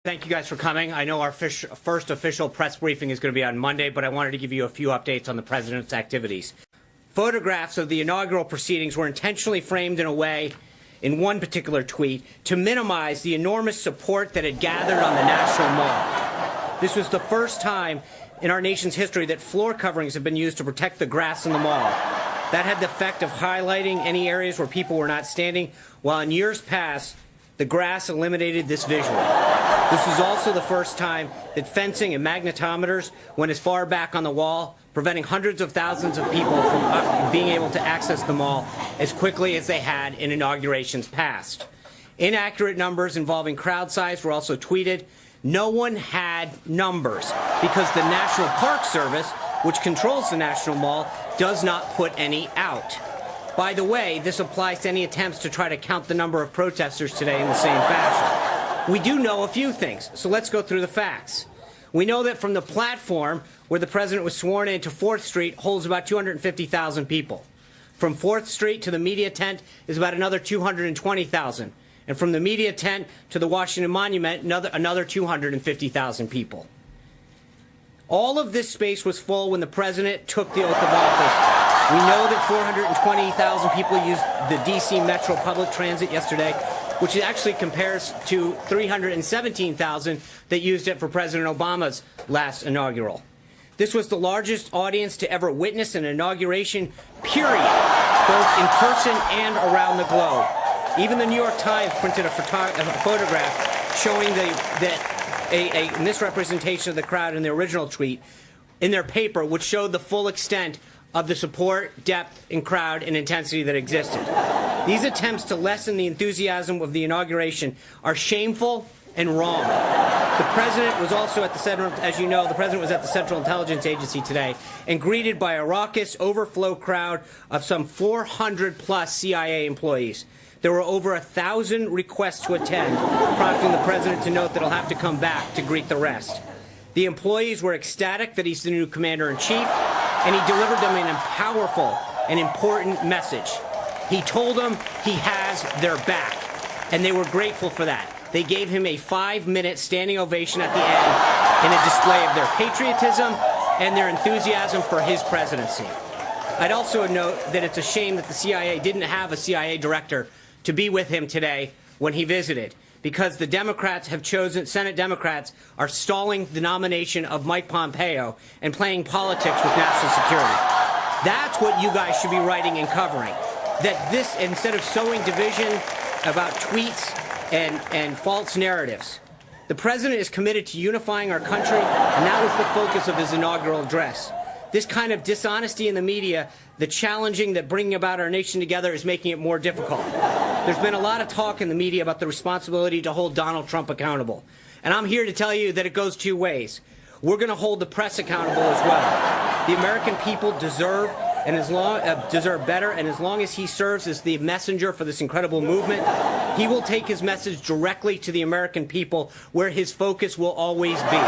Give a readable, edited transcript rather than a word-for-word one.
Thank you guys for coming. I know our first official press briefing is going to be on Monday, but I wanted to give you a few updates on the president's activities. Photographs of the inaugural proceedings were intentionally framed in a way, in one particular tweet, to minimize the enormous support that had gathered on the National Mall. This was the first time in our nation's history that floor coverings have been used to protect the grass in the mall. That had the effect of highlighting any areas where people were not standing, while in years past, the grass eliminated this visual. This was also the first time that fencing and magnetometers went as far back on the wall, preventing hundreds of thousands of people from being able to access the mall as quickly as they had in inaugurations past. Inaccurate numbers involving crowd size were also tweeted. No one had numbers because the National Park Service, which controls the National Mall, does not put any out. By the way, this applies to any attempts to try to count the number of protesters today in the same fashion. We do know a few things, so let's go through the facts. We know that from the platform where the president was sworn in to 4th Street holds about 250,000 people. From 4th Street to the media tent is about another 220,000. And from the media tent to the Washington Monument, another 250,000 people. All of this space was full when the president took the oath of office. We know that 420,000 people used the D.C. Metro public transit yesterday, which actually compares to 317,000 that used it for President Obama's last inaugural. This was the largest audience to ever witness an inauguration, period, both in person and around the globe. Even the New York Times printed a photograph showing a misrepresentation of the crowd in the original tweet in their paper, which showed the full extent of the support, depth, and crowd and intensity that existed. These attempts to lessen the enthusiasm of the inauguration are shameful and wrong. The president was also at the Central, as you know, the president was at the Central Intelligence Agency today and greeted by a raucous, overflow crowd of some 400-plus CIA employees. There were over 1,000 requests to attend, prompting the president to note that he'll have to come back to greet the rest. The employees were ecstatic that he's the new commander-in-chief, and he delivered them a powerful and important message. He told them he has their back, and they were grateful for that. They gave him a 5-minute standing ovation at the end in a display of their patriotism and their enthusiasm for his presidency. I'd also note that it's a shame that the CIA didn't have a CIA director to be with him today when he visited, because the Democrats have chosen, Senate Democrats are stalling the nomination of Mike Pompeo and playing politics with national security. That's what you guys should be writing and covering. That this, instead of sowing division about tweets and false narratives. The president is committed to unifying our country, and that was the focus of his inaugural address. This kind of dishonesty in the media, the challenging that bringing about our nation together is making it more difficult. There's been a lot of talk in the media about the responsibility to hold Donald Trump accountable. And I'm here to tell you that it goes two ways. We're going to hold the press accountable as well. The American people deserve better, and as long as he serves as the messenger for this incredible movement, he will take his message directly to the American people, where his focus will always be.